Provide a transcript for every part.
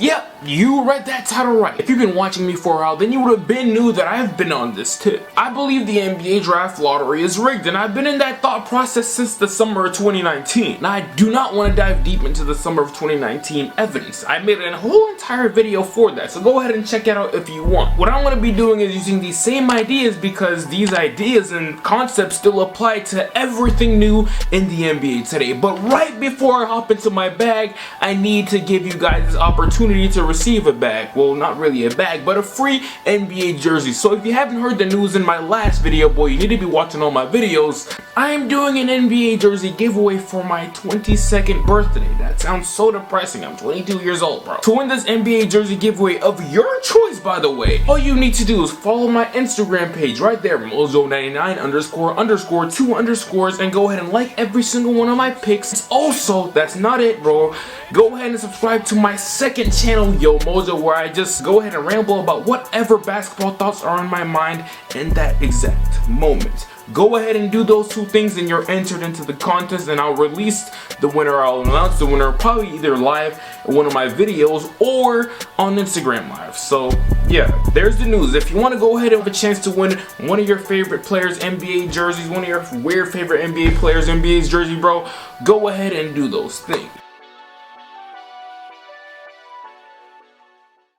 Yep, you read that title right. If you've been watching me for a while, then you would have knew that I've been on this tip. I believe the NBA draft lottery is rigged, and I've been in that thought process since the summer of 2019. Now, I do not want to dive deep into the summer of 2019 evidence. I made a whole entire video for that, so go ahead and check it out if you want. What I'm going to be doing is using these same ideas because these ideas and concepts still apply to everything new in the NBA today. But right before I hop into my bag, I need to give you guys this opportunity to receive a bag. Well, not really a bag, but a free NBA jersey. So if you haven't heard the news in my last video, boy, you need to be watching all my videos. I am doing an NBA jersey giveaway for my 22nd birthday. That sounds so depressing. I'm 22 years old, bro. To win this NBA jersey giveaway of your choice, by the way, all you need to do is follow my Instagram page right there, Mojo99__2 and go ahead and like every single one of my pics. Also, that's not it, bro. Go ahead and subscribe to my second channel, Yo Mojo, where I just go ahead and ramble about whatever basketball thoughts are on my mind in that exact moment. Go ahead and do those two things and you're entered into the contest, and I'll release the winner. I'll announce the winner probably either live in one of my videos or on Instagram Live. So yeah, there's the news. If you want to go ahead and have a chance to win one of your favorite players' NBA jerseys, one of your weird favorite NBA players' NBA's jersey, bro, go ahead and do those things.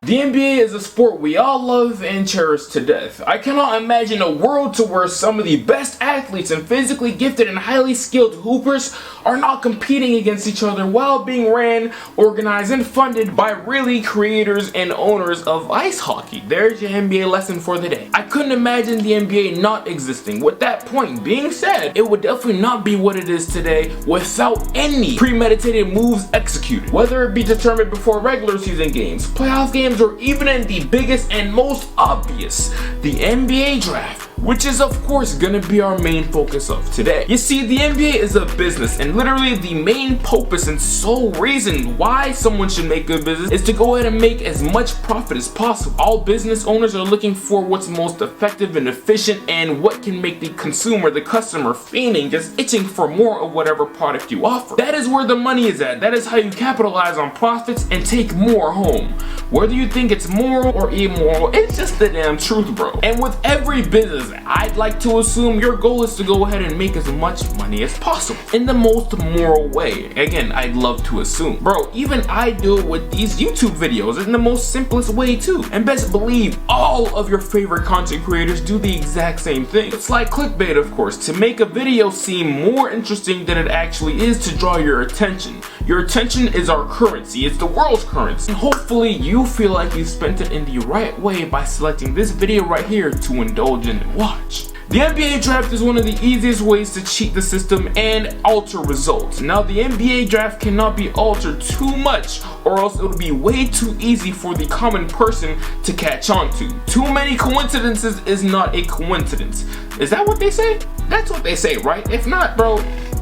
The NBA is a sport we all love and cherish to death. I cannot imagine a world to where some of the best athletes and physically gifted and highly skilled hoopers are not competing against each other while being ran, organized, and funded by really creators and owners of ice hockey. There's your NBA lesson for the day. I couldn't imagine the NBA not existing. With that point being said, it would definitely not be what it is today without any premeditated moves executed. Whether it be determined before regular season games, playoff games, or even in the biggest and most obvious, the NBA draft, which is of course gonna be our main focus of today. You see, the NBA is a business, and literally the main purpose and sole reason why someone should make good business is to go ahead and make as much profit as possible. All business owners are looking for what's most effective and efficient and what can make the consumer, the customer, fiending, just itching for more of whatever product you offer. That is where the money is at. That is how you capitalize on profits and take more home. Whether you think it's moral or immoral, it's just the damn truth, bro. And with every business, I'd like to assume your goal is to go ahead and make as much money as possible in the most moral way. Again, I'd love to assume. Bro, even I do it with these YouTube videos in the most simplest way too. And best believe all of your favorite content creators do the exact same thing. It's like clickbait, of course, to make a video seem more interesting than it actually is to draw your attention. Your attention is our currency. It's the world's currency. And hopefully you feel like you spent it in the right way by selecting this video right here to indulge in and watch. The NBA draft is one of the easiest ways to cheat the system and alter results. Now, the NBA draft cannot be altered too much or else it'll be way too easy for the common person to catch on to. Too many coincidences is not a coincidence. Is that what they say? That's what they say, right? If not, bro,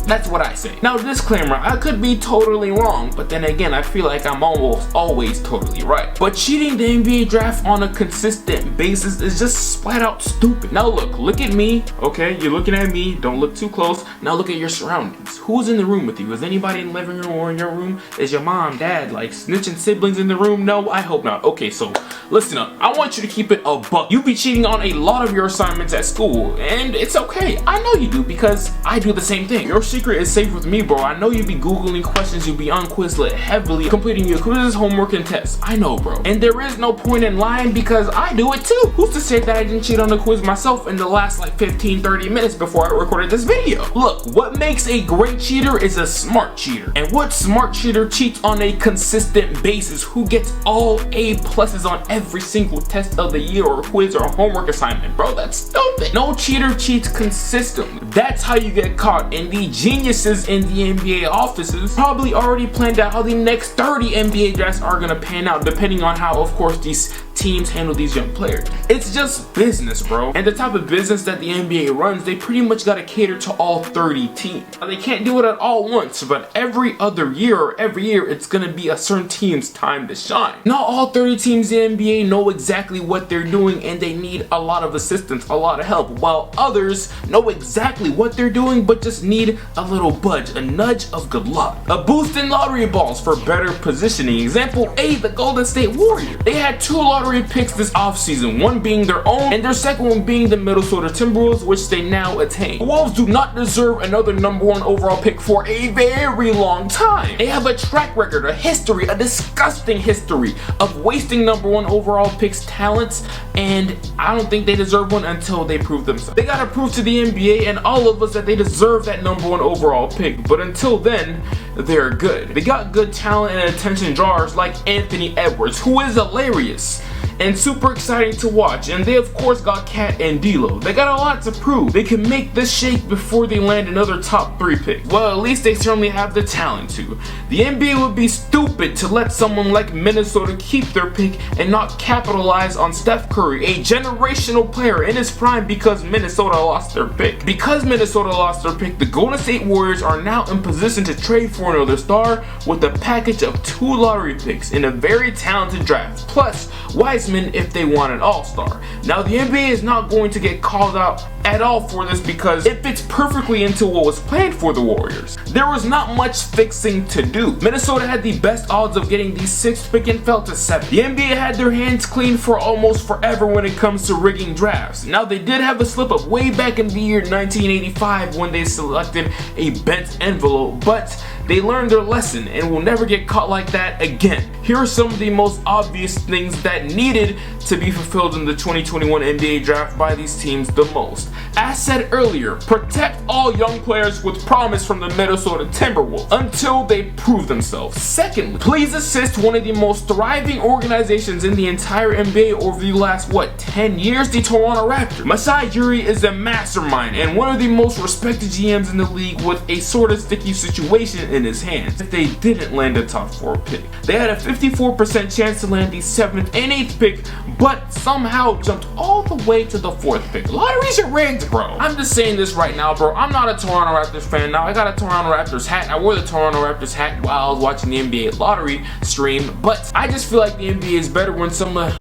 that's what I say. Now, disclaimer, I could be totally wrong, but then again, I feel like I'm almost always totally right. But cheating the NBA draft on a consistent basis is just flat out stupid. Now look at me, okay? You're looking at me, don't look too close. Now look at your surroundings. Who's in the room with you? Is anybody in the living room or in your room? Is your mom, dad, like snitching siblings in the room? No, I hope not. Okay, so listen up. I want you to keep it a buck. You be cheating on a lot of your assignments at school, and it's okay. I know you do because I do the same thing. Your secret is safe with me, bro. I know you be Googling questions, you be on Quizlet heavily, completing your quizzes, homework, and tests. I know, bro. And there is no point in lying because I do it too. Who's to say that I didn't cheat on the quiz myself in the last like 15-30 minutes before I recorded this video? Look, what makes a great cheater is a smart cheater. And what smart cheater cheats on a consistent basis? Who gets all A+ on every single test of the year or quiz or homework assignment? Bro, that's stupid. No cheater cheats consistently. That's how you get caught. And the geniuses in the NBA offices probably already planned out how the next 30 NBA drafts are gonna pan out, depending on how, of course, these teams handle these young players. It's just business, bro. And the type of business that the NBA runs, they pretty much gotta cater to all 30 teams. Now, they can't do it at all once, but every other year or every year, it's gonna be a certain team's time to shine. Not all 30 teams in the NBA know exactly what they're doing and they need a lot of assistance, a lot of help, while others know exactly exactly what they're doing, but just need a little budge, a nudge of good luck. A boost in lottery balls for better positioning. Example A, the Golden State Warriors. They had 2 lottery picks this offseason, one being their own and their second one being the Minnesota Timberwolves, which they now attain. The Wolves do not deserve another number 1 overall pick for a very long time. They have a track record, a history, a disgusting history of wasting number 1 overall picks' talents, and I don't think they deserve one until they prove themselves. They gotta prove to the NBA and all of us that they deserve that number 1 overall pick, but until then, they're good. They got good talent and attention drawers like Anthony Edwards, who is hilarious and super exciting to watch, and they of course got Cat and D'Lo. They got a lot to prove. They can make this shake before they land another top 3 pick. Well, at least they certainly have the talent to. The NBA would be stupid to let someone like Minnesota keep their pick and not capitalize on Steph Curry, a generational player in his prime, because Minnesota lost their pick. Because Minnesota lost their pick, the Golden State Warriors are now in position to trade for another star with a package of 2 lottery picks in a very talented draft, plus Wiseman if they want an all-star. Now the NBA is not going to get called out at all for this because it fits perfectly into what was planned for the Warriors. There was not much fixing to do. Minnesota had the best odds of getting the 6th pick and fell to 7th. The NBA had their hands clean for almost forever when it comes to rigging drafts. Now they did have a slip up way back in the year 1985 when they selected a bent envelope, but they learned their lesson and will never get caught like that again. Here are some of the most obvious things that needed to be fulfilled in the 2021 NBA draft by these teams the most. As said earlier, protect all young players with promise from the Minnesota Timberwolves until they prove themselves. Secondly, please assist one of the most thriving organizations in the entire NBA over the last, 10 years, the Toronto Raptors. Masai Ujiri is a mastermind and one of the most respected GMs in the league with a sort of sticky situation in his hands if they didn't land a top 4 pick. They had a 54% chance to land the 7th and 8th pick, but somehow jumped all the way to the 4th pick. Lotteries are rigged, bro. I'm just saying this right now, bro. I'm not a Toronto Raptors fan now. I got a Toronto Raptors hat. I wore the Toronto Raptors hat while I was watching the NBA lottery stream, but I just feel like the NBA is better when someone...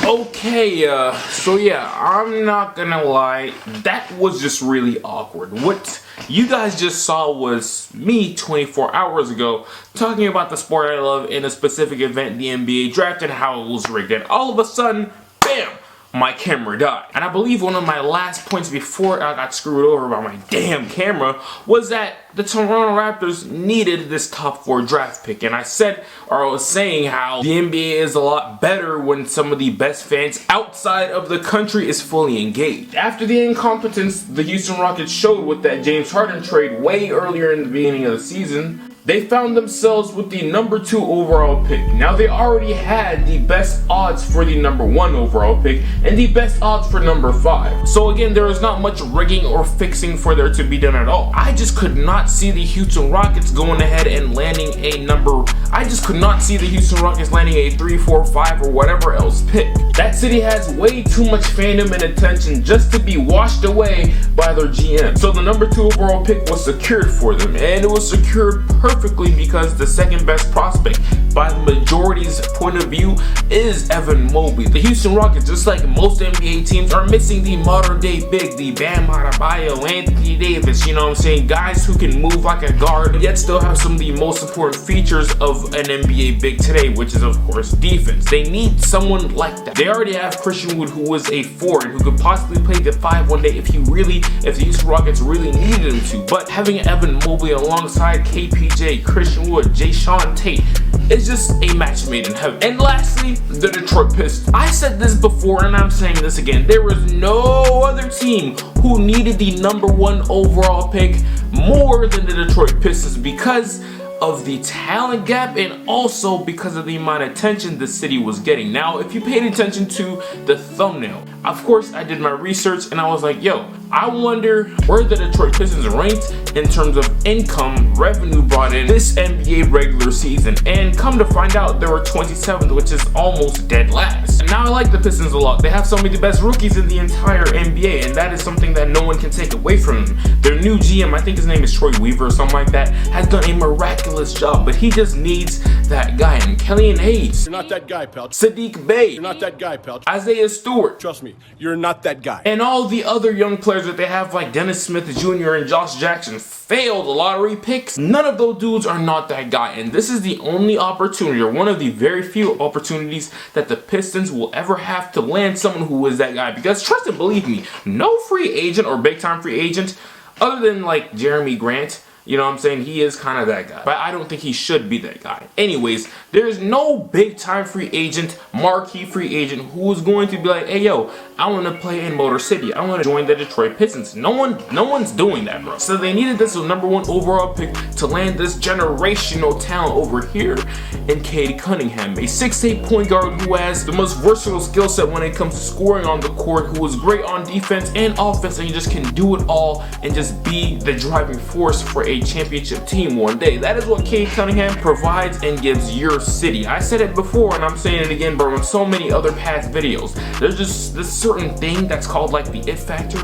Okay, so yeah, I'm not gonna lie, that was just really awkward. What you guys just saw was me 24 hours ago talking about the sport I love in a specific event, the NBA draft, and how it was rigged, and all of a sudden, bam! My camera died. And I believe one of my last points before I got screwed over by my damn camera was that the Toronto Raptors needed this top 4 draft pick. And I said, or I was saying how the NBA is a lot better when some of the best fans outside of the country is fully engaged. After the incompetence the Houston Rockets showed with that James Harden trade way earlier in the beginning of the season, they found themselves with the number 2 overall pick. Now they already had the best odds for the number 1 overall pick and the best odds for number 5. So again, there is not much rigging or fixing for there to be done at all. I just could not see the Houston Rockets going ahead and landing a number... I just could not see the Houston Rockets landing a 3, 4, 5 or whatever else pick. That city has way too much fandom and attention just to be washed away by their GM. So the number 2 overall pick was secured for them, and it was secured perfectly because the second best prospect by the majority's point of view is Evan Mobley. The Houston Rockets, just like most NBA teams, are missing the modern day big, the Bam Adebayo, Anthony Davis, you know what I'm saying, guys who can move like a guard yet still have some of the most important features of an NBA big today, which is of course defense. They need someone like that. They already have Christian Wood, who was a forward who could possibly play the 5 one day if the Houston Rockets really needed him to. But having Evan Mobley alongside KPJ, Christian Wood, Jayshawn Tate, it's just a match made in heaven. And lastly, the Detroit Pistons. I said this before and I'm saying this again. There was no other team who needed the number 1 overall pick more than the Detroit Pistons because of the talent gap and also because of the amount of attention the city was getting. Now, if you paid attention to the thumbnail, Of course, I did my research and I was like, yo, I wonder where the Detroit Pistons ranked in terms of income, revenue brought in this NBA regular season. And come to find out, they were 27th, which is almost dead last. And now I like the Pistons a lot. They have some of the best rookies in the entire NBA, and that is something that no one can take away from them. Their new GM, I think his name is Troy Weaver or something like that, has done a miraculous job, but he just needs that guy. And Killian Hayes, you're not that guy, pal. Sadiq Bey, You're not that guy, pal. Isaiah Stewart, Trust me, you're not that guy. and all the other young players that they have, like Dennis Smith Jr. and Josh Jackson, failed lottery picks. None of those dudes are not that guy, and this is the only opportunity, or one of the very few opportunities, that the Pistons will ever have to land someone who is that guy. Because trust and believe me, no free agent or big time free agent, other than like Jeremy Grant, you know what I'm saying, he is kind of that guy, but I don't think he should be that guy. Anyways, there's no big time free agent, marquee free agent who is going to be like, hey yo, I want to play in Motor City, I want to join the Detroit Pistons. No one's doing that, bro. So they needed this #1 overall pick to land this generational talent over here in Cade Cunningham, a 6'8" point guard who has the most versatile skill set when it comes to scoring on the court, who is great on defense and offense, and you just can do it all and just be the driving force for a championship team one day. That is what Cade Cunningham provides and gives your city. I said it before and I'm saying it again, bro, in so many other past videos. There's just this certain thing that's called like the it factor,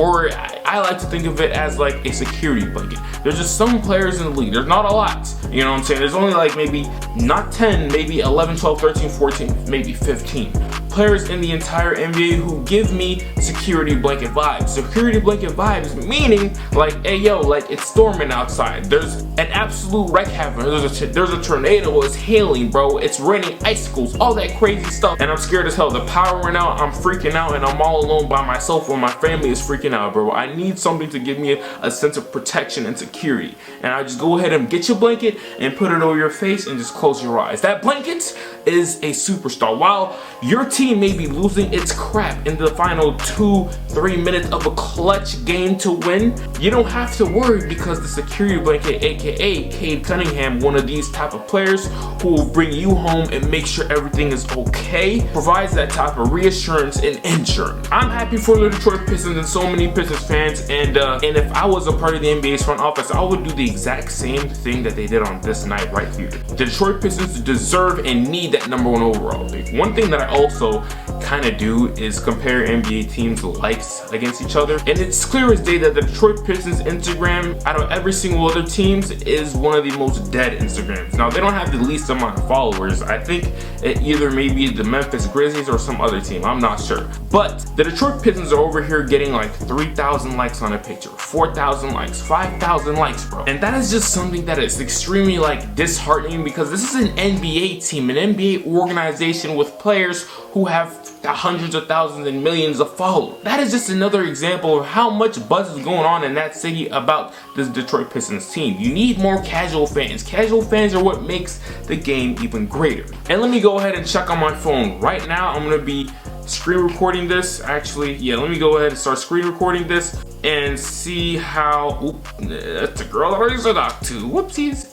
or I like to think of it as like a security blanket. There's just some players in the league, there's not a lot, you know what I'm saying? There's only like maybe not 10, maybe 11, 12, 13, 14, maybe 15 players in the entire NBA who give me security blanket vibes. Security blanket vibes meaning like, hey yo, like it's storming outside. There's an absolute wreck happening. There's a tornado, it's hailing, bro. It's raining icicles, all that crazy stuff. And I'm scared as hell. The power went out, I'm freaking out, and I'm all alone by myself when my family is freaking out, bro. I need something to give me a sense of protection and security. And I just go ahead and get your blanket and put it over your face and just close your eyes. That blanket is a superstar. While your team may be losing its crap in the final 2-3 minutes of a clutch game to win, you don't have to worry, because the security blanket, aka Cade Cunningham, one of these type of players who will bring you home and make sure everything is okay, provides that type of reassurance and insurance. I'm happy for the Detroit Pistons and so many Pistons fans, and if I was a part of the NBA's front office, I would do the exact same thing that they did on this night right here. The Detroit Pistons deserve and need that #1 overall pick. One thing that I also kind of do is compare NBA teams' likes against each other, and it's clear as day that the Detroit Pistons Instagram out of every single other teams is one of the most dead Instagrams. Now they don't have the least amount of followers. I think it either maybe the Memphis Grizzlies or some other team, I'm not sure, but the Detroit Pistons are over here getting like 3,000 likes on a picture, 4,000 likes, 5,000 likes, bro. And that is just something that is extremely like disheartening, because this is an NBA team, an NBA organization with players who have hundreds of thousands and millions of followers. That is just another example of how much buzz is going on in that city about this Detroit Pistons team. You need more casual fans. Casual fans are what makes the game even greater. And let me go ahead and check on my phone right now. I'm gonna be screen recording this. Actually, yeah, let me go ahead and start screen recording this and see how, oop, that's a girl I already talked to, whoopsies.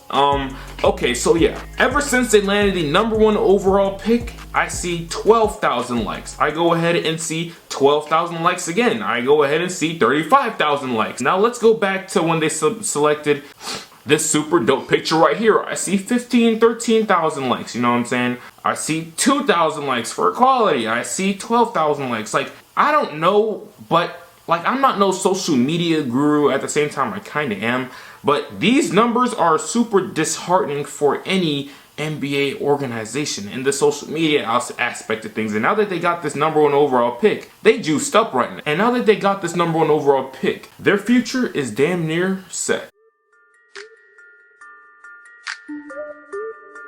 Okay, so yeah, ever since they landed the #1 overall pick, I see 12,000 likes. I go ahead and see 12,000 likes again. I go ahead and see 35,000 likes. Now let's go back to when they selected this super dope picture right here. I see 13,000 likes, you know what I'm saying? I see 2,000 likes for equality. I see 12,000 likes. Like, I don't know, but like, I'm not no social media guru. At the same time, I kind of am. But these numbers are super disheartening for any NBA organization in the social media aspect of things. And now that they got this #1 overall pick, they juiced up right now. And now that they got this #1 overall pick, their future is damn near set.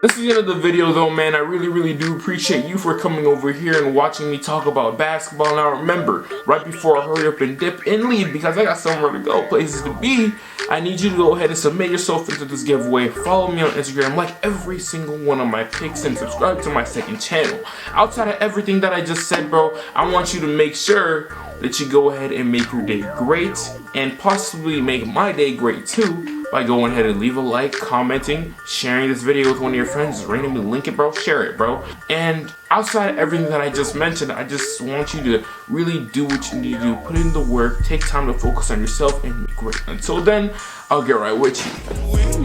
This is the end of the video though, man. I really do appreciate you for coming over here and watching me talk about basketball. Now remember, right before I hurry up and dip and leave, because I got somewhere to go, places to be, I need you to go ahead and submit yourself into this giveaway. Follow me on Instagram, like every single one of my pics, and subscribe to my second channel. Outside of everything that I just said, bro, I want you to make sure that you go ahead and make your day great, and possibly make my day great too, by going ahead and leave a like, commenting, sharing this video with one of your friends, randomly link it, bro, share it, bro. And outside of everything that I just mentioned, I just want you to really do what you need to do. Put in the work, take time to focus on yourself, and make great. Until then, I'll get right with you.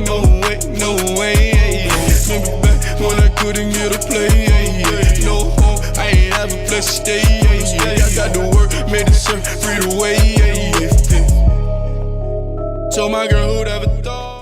No way, no way. Remember back when I couldn't get a play. No home, I ain't have a place to stay. I got to work, made the surf free the way. Told my girl who'd ever thought.